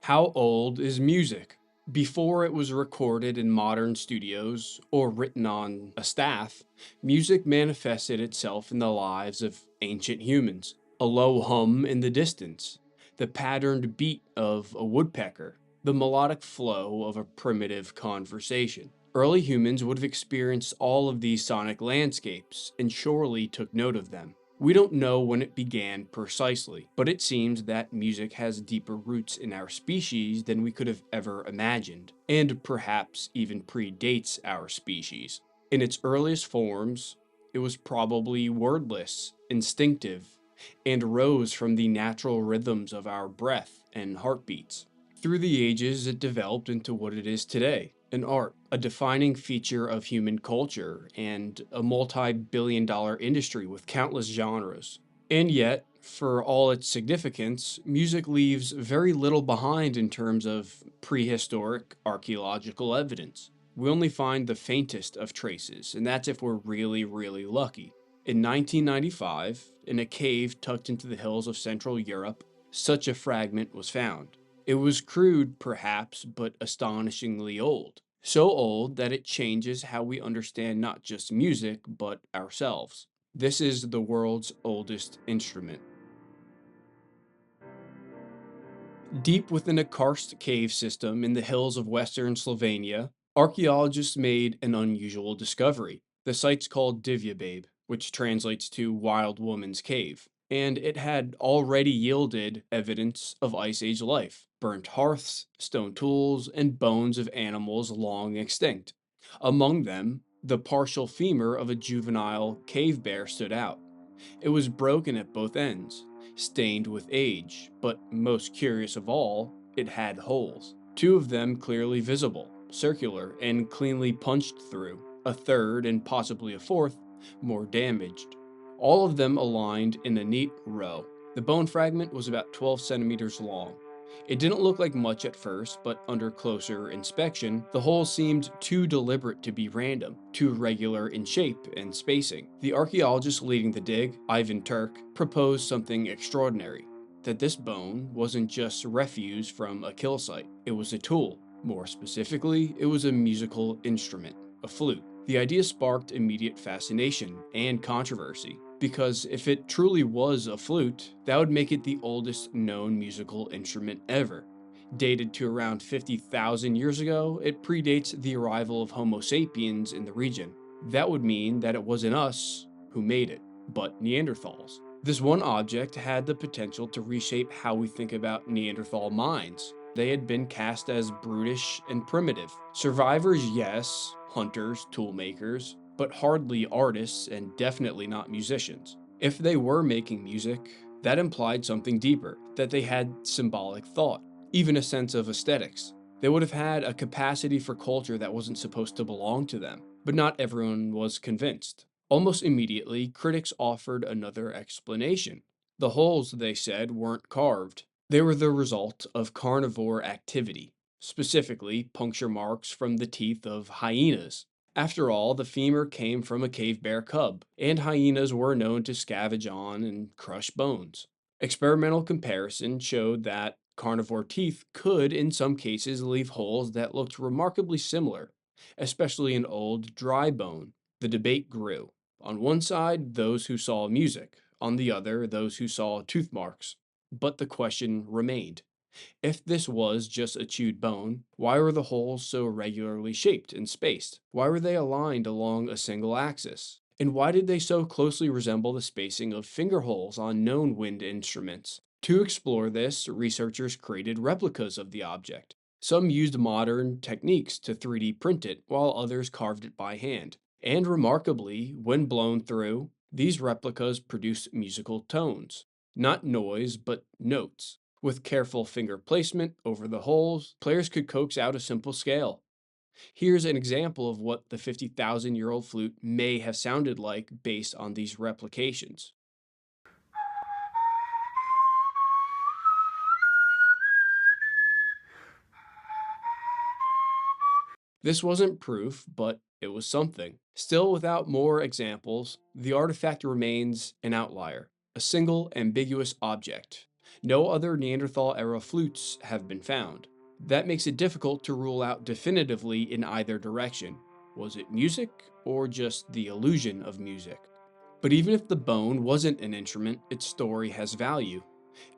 How old is music? Before it was recorded in modern studios or written on a staff, music manifested itself in the lives of ancient humans. A low hum in the distance, the patterned beat of a woodpecker, the melodic flow of a primitive conversation. Early humans would have experienced all of these sonic landscapes and surely took note of them. We don't know when it began precisely, but it seems that music has deeper roots in our species than we could have ever imagined, and perhaps even predates our species. In its earliest forms, it was probably wordless, instinctive, and rose from the natural rhythms of our breath and heartbeats. Through the ages, it developed into what it is today, an art, a defining feature of human culture, and a multi-billion-dollar industry with countless genres. And yet, for all its significance, music leaves very little behind in terms of prehistoric archaeological evidence. We only find the faintest of traces, and that's if we're really, really lucky. In 1995, in a cave tucked into the hills of Central Europe, such a fragment was found. It was crude, perhaps, but astonishingly old. So old that it changes how we understand not just music, but ourselves. This is the world's oldest instrument. Deep within a karst cave system in the hills of western Slovenia, archaeologists made an unusual discovery. The site's called Divje Babe, which translates to Wild Woman's Cave, and it had already yielded evidence of Ice Age life, burnt hearths, stone tools, and bones of animals long extinct. Among them, the partial femur of a juvenile cave bear stood out. It was broken at both ends, stained with age, but most curious of all, it had holes. Two of them clearly visible, circular, and cleanly punched through. A third, and possibly a fourth, more damaged. All of them aligned in a neat row. The bone fragment was about 12 centimeters long. It didn't look like much at first, but under closer inspection, the holes seemed too deliberate to be random, too regular in shape and spacing. The archaeologist leading the dig, Ivan Turk, proposed something extraordinary. That this bone wasn't just refuse from a kill site, it was a tool. More specifically, it was a musical instrument, a flute. The idea sparked immediate fascination and controversy, because if it truly was a flute, that would make it the oldest known musical instrument ever. Dated to around 50,000 years ago, it predates the arrival of Homo sapiens in the region. That would mean that it wasn't us who made it, but Neanderthals. This one object had the potential to reshape how we think about Neanderthal minds. They had been cast as brutish and primitive. Survivors, yes, hunters, toolmakers, but hardly artists and definitely not musicians. If they were making music, that implied something deeper, that they had symbolic thought, even a sense of aesthetics. They would have had a capacity for culture that wasn't supposed to belong to them, but not everyone was convinced. Almost immediately, critics offered another explanation. The holes, they said, weren't carved. They were the result of carnivore activity, specifically puncture marks from the teeth of hyenas. After all, the femur came from a cave bear cub, and hyenas were known to scavenge on and crush bones. Experimental comparison showed that carnivore teeth could, in some cases, leave holes that looked remarkably similar, especially in old, dry bone. The debate grew. On one side, those who saw music, on the other, those who saw tooth marks. But the question remained. If this was just a chewed bone, why were the holes so regularly shaped and spaced? Why were they aligned along a single axis? And why did they so closely resemble the spacing of finger holes on known wind instruments? To explore this, researchers created replicas of the object. Some used modern techniques to 3D print it, while others carved it by hand. And remarkably, when blown through, these replicas produced musical tones. Not noise, but notes. With careful finger placement over the holes, players could coax out a simple scale. Here's an example of what the 50,000-year-old flute may have sounded like based on these replications. This wasn't proof, but it was something. Still, without more examples, the artifact remains an outlier, a single ambiguous object. No other Neanderthal-era flutes have been found. That makes it difficult to rule out definitively in either direction. Was it music, or just the illusion of music? But even if the bone wasn't an instrument, its story has value.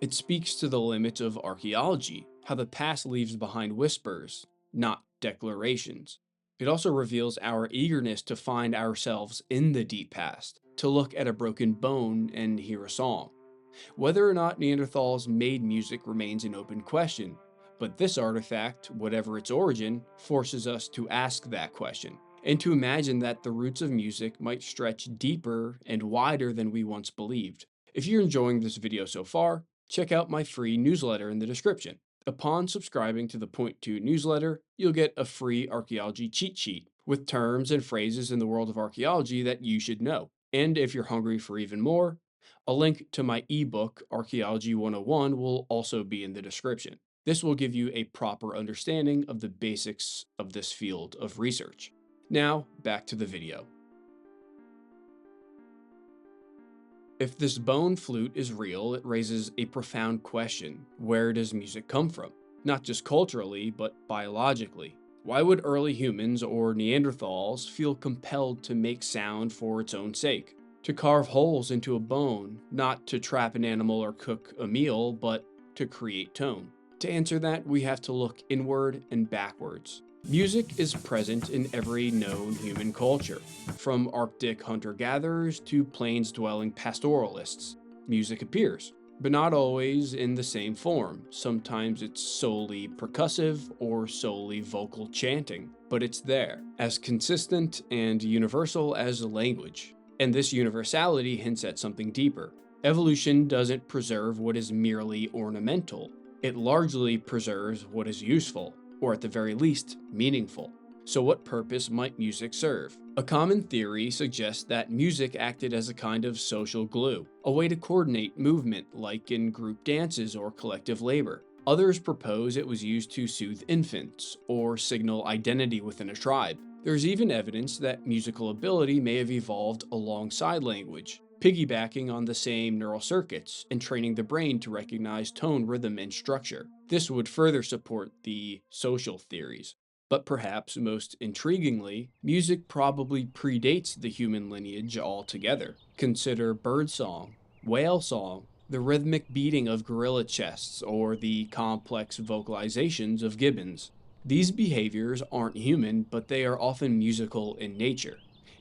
It speaks to the limits of archaeology, how the past leaves behind whispers, not declarations. It also reveals our eagerness to find ourselves in the deep past, to look at a broken bone and hear a song. Whether or not Neanderthals made music remains an open question, but this artifact, whatever its origin, forces us to ask that question, and to imagine that the roots of music might stretch deeper and wider than we once believed. If you're enjoying this video so far, check out my free newsletter in the description. Upon subscribing to the Point 2 newsletter, you'll get a free archaeology cheat sheet with terms and phrases in the world of archaeology that you should know. And if you're hungry for even more, a link to my ebook, Archaeology 101, will also be in the description. This will give you a proper understanding of the basics of this field of research. Now, back to the video. If this bone flute is real, it raises a profound question. Where does music come from? Not just culturally, but biologically. Why would early humans or Neanderthals feel compelled to make sound for its own sake? To carve holes into a bone, not to trap an animal or cook a meal, but to create tone. To answer that, we have to look inward and backwards. Music is present in every known human culture, from Arctic hunter-gatherers to plains-dwelling pastoralists. Music appears, but not always in the same form. Sometimes it's solely percussive or solely vocal chanting, but it's there, as consistent and universal as language. And this universality hints at something deeper. Evolution doesn't preserve what is merely ornamental. It largely preserves what is useful, or at the very least, meaningful. So what purpose might music serve? A common theory suggests that music acted as a kind of social glue, a way to coordinate movement like in group dances or collective labor. Others propose it was used to soothe infants or signal identity within a tribe. There's even evidence that musical ability may have evolved alongside language, piggybacking on the same neural circuits and training the brain to recognize tone, rhythm, and structure. This would further support the social theories. But perhaps most intriguingly, music probably predates the human lineage altogether. Consider birdsong, whale song, the rhythmic beating of gorilla chests, or the complex vocalizations of gibbons. These behaviors aren't human, but they are often musical in nature,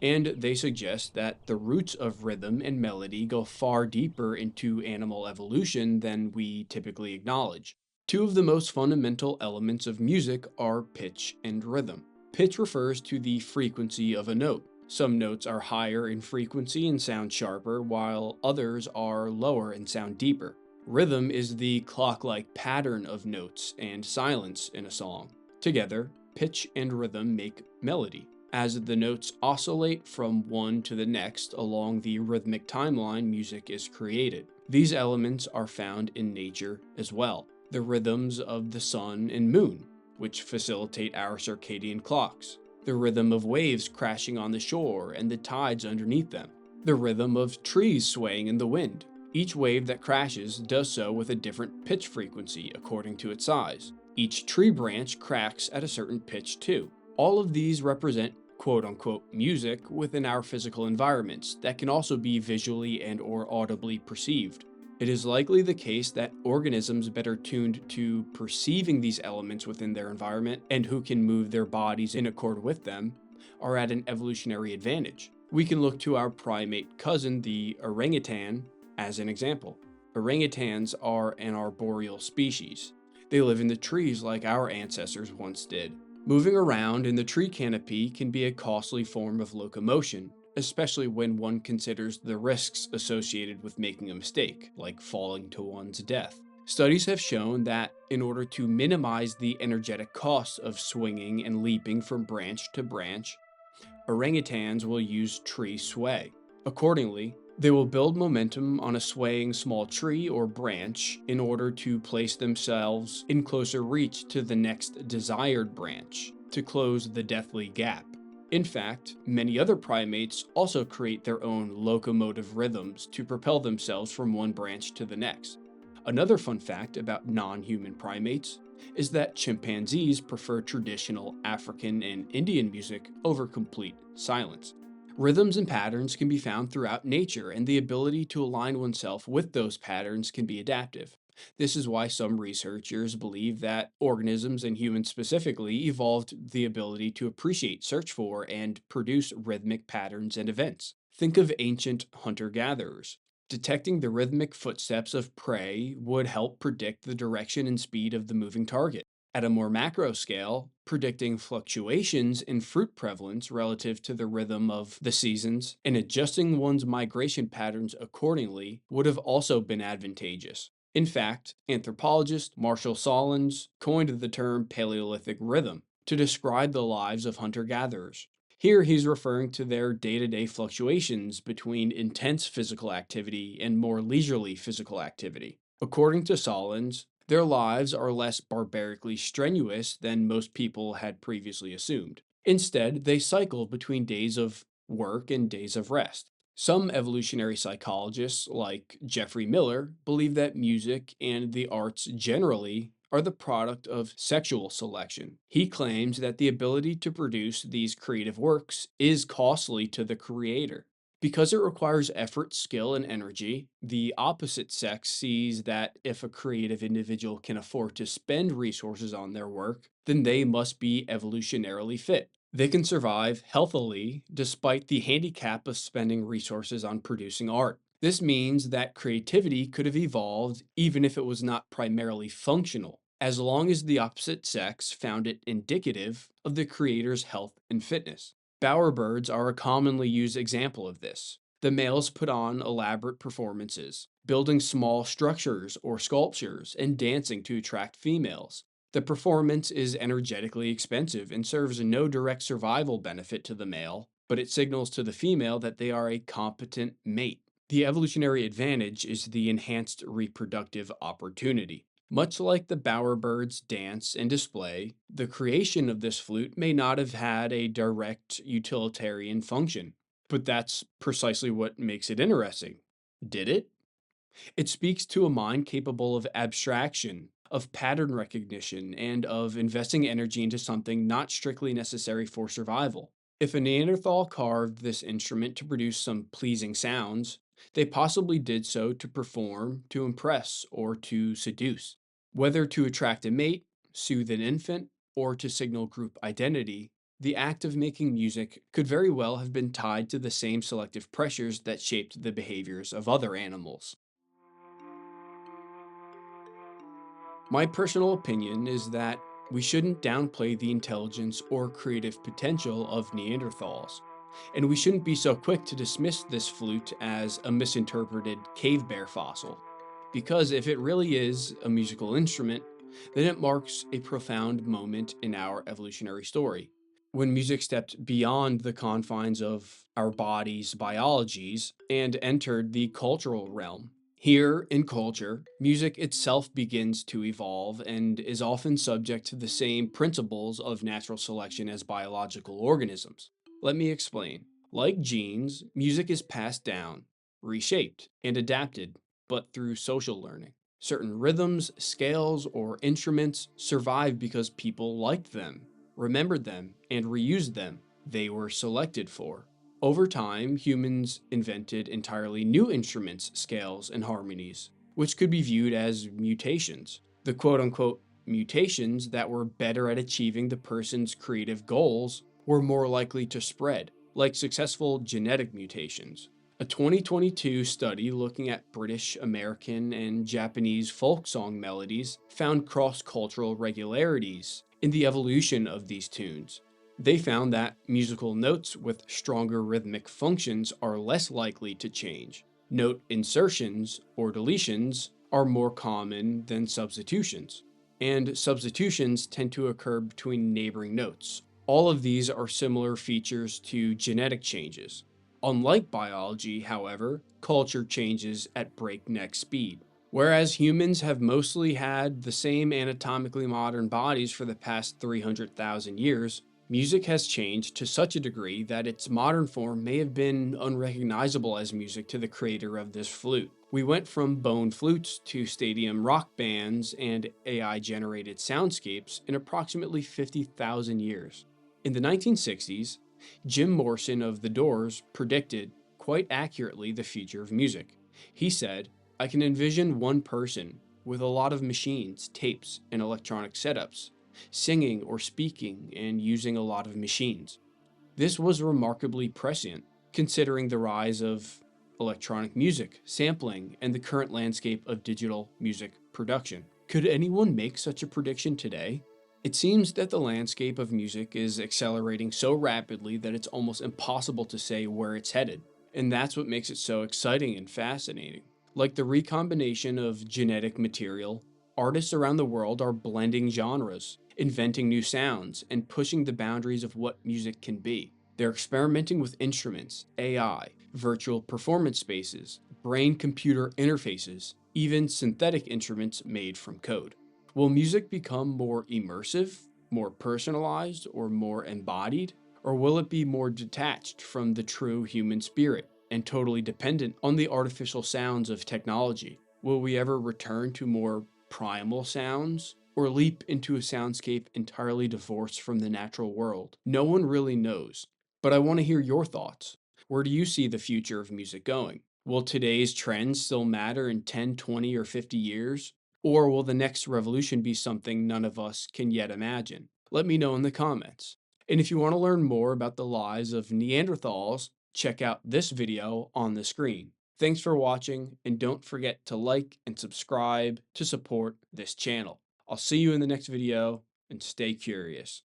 and they suggest that the roots of rhythm and melody go far deeper into animal evolution than we typically acknowledge. Two of the most fundamental elements of music are pitch and rhythm. Pitch refers to the frequency of a note. Some notes are higher in frequency and sound sharper, while others are lower and sound deeper. Rhythm is the clock-like pattern of notes and silence in a song. Together, pitch and rhythm make melody. As the notes oscillate from one to the next along the rhythmic timeline, music is created. These elements are found in nature as well. The rhythms of the sun and moon, which facilitate our circadian clocks. The rhythm of waves crashing on the shore and the tides underneath them. The rhythm of trees swaying in the wind. Each wave that crashes does so with a different pitch frequency according to its size. Each tree branch cracks at a certain pitch too. All of these represent quote-unquote music within our physical environments that can also be visually and or audibly perceived. It is likely the case that organisms better tuned to perceiving these elements within their environment and who can move their bodies in accord with them are at an evolutionary advantage. We can look to our primate cousin, the orangutan, as an example. Orangutans are an arboreal species. They live in the trees like our ancestors once did. Moving around in the tree canopy can be a costly form of locomotion, especially when one considers the risks associated with making a mistake, like falling to one's death. Studies have shown that in order to minimize the energetic costs of swinging and leaping from branch to branch, orangutans will use tree sway. Accordingly, they will build momentum on a swaying small tree or branch in order to place themselves in closer reach to the next desired branch to close the deathly gap. In fact, many other primates also create their own locomotive rhythms to propel themselves from one branch to the next. Another fun fact about non-human primates is that chimpanzees prefer traditional African and Indian music over complete silence. Rhythms and patterns can be found throughout nature, and the ability to align oneself with those patterns can be adaptive. This is why some researchers believe that organisms, and humans specifically, evolved the ability to appreciate, search for, and produce rhythmic patterns and events. Think of ancient hunter gatherers. Detecting the rhythmic footsteps of prey would help predict the direction and speed of the moving target. At a more macro scale, predicting fluctuations in fruit prevalence relative to the rhythm of the seasons and adjusting one's migration patterns accordingly would have also been advantageous. In fact, anthropologist Marshall Solins coined the term Paleolithic rhythm to describe the lives of hunter gatherers. Here he's referring to their day to day fluctuations between intense physical activity and more leisurely physical activity. According to Solins, their lives are less barbarically strenuous than most people had previously assumed. Instead, they cycle between days of work and days of rest. Some evolutionary psychologists, like Jeffrey Miller, believe that music and the arts generally are the product of sexual selection. He claims that the ability to produce these creative works is costly to the creator. Because it requires effort, skill, and energy, the opposite sex sees that if a creative individual can afford to spend resources on their work, then they must be evolutionarily fit. They can survive healthily despite the handicap of spending resources on producing art. This means that creativity could have evolved even if it was not primarily functional, as long as the opposite sex found it indicative of the creator's health and fitness. Bowerbirds are a commonly used example of this. The males put on elaborate performances, building small structures or sculptures and dancing to attract females. The performance is energetically expensive and serves no direct survival benefit to the male, but it signals to the female that they are a competent mate. The evolutionary advantage is the enhanced reproductive opportunity. Much like the bowerbird's dance and display, the creation of this flute may not have had a direct utilitarian function, but that's precisely what makes it interesting. Did it? It speaks to a mind capable of abstraction, of pattern recognition, and of investing energy into something not strictly necessary for survival. If a Neanderthal carved this instrument to produce some pleasing sounds, they possibly did so to perform, to impress, or to seduce. Whether to attract a mate, soothe an infant, or to signal group identity, the act of making music could very well have been tied to the same selective pressures that shaped the behaviors of other animals. My personal opinion is that we shouldn't downplay the intelligence or creative potential of Neanderthals, and we shouldn't be so quick to dismiss this flute as a misinterpreted cave bear fossil. Because if it really is a musical instrument, then it marks a profound moment in our evolutionary story. When music stepped beyond the confines of our bodies' biologies and entered the cultural realm. Here, in culture, music itself begins to evolve and is often subject to the same principles of natural selection as biological organisms. Let me explain. Like genes, music is passed down, reshaped, and adapted, but through social learning. Certain rhythms, scales, or instruments survive because people liked them, remembered them, and reused them. They were selected for. Over time, humans invented entirely new instruments, scales, and harmonies, which could be viewed as mutations. The quote unquote mutations that were better at achieving the person's creative goals were more likely to spread, like successful genetic mutations. A 2022 study looking at British, American, and Japanese folk song melodies found cross cultural regularities in the evolution of these tunes. They found that musical notes with stronger rhythmic functions are less likely to change. Note insertions or deletions are more common than substitutions, and substitutions tend to occur between neighboring notes. All of these are similar features to genetic changes. Unlike biology, however, culture changes at breakneck speed. Whereas humans have mostly had the same anatomically modern bodies for the past 300,000 years, Music has changed to such a degree that its modern form may have been unrecognizable as music to the creator of this flute. We went from bone flutes to stadium rock bands and AI generated soundscapes in approximately 50,000 years. In the 1960s, Jim Morrison of The Doors predicted quite accurately the future of music. He said, "I can envision one person with a lot of machines, tapes, and electronic setups, singing or speaking and using a lot of machines." This was remarkably prescient, considering the rise of electronic music, sampling, and the current landscape of digital music production. Could anyone make such a prediction today? It seems that the landscape of music is accelerating so rapidly that it's almost impossible to say where it's headed. And that's what makes it so exciting and fascinating. Like the recombination of genetic material, artists around the world are blending genres, inventing new sounds, and pushing the boundaries of what music can be. They're experimenting with instruments, AI, virtual performance spaces, brain computer interfaces, even synthetic instruments made from code. Will music become more immersive, more personalized, or more embodied? Or will it be more detached from the true human spirit and totally dependent on the artificial sounds of technology? Will we ever return to more primal sounds or leap into a soundscape entirely divorced from the natural world? No one really knows, but I want to hear your thoughts. Where do you see the future of music going? Will today's trends still matter in 10, 20, or 50 years? Or will the next revolution be something none of us can yet imagine? Let me know in the comments. And if you want to learn more about the lives of Neanderthals, check out this video on the screen. Thanks for watching, and don't forget to like and subscribe to support this channel. I'll see you in the next video, and stay curious.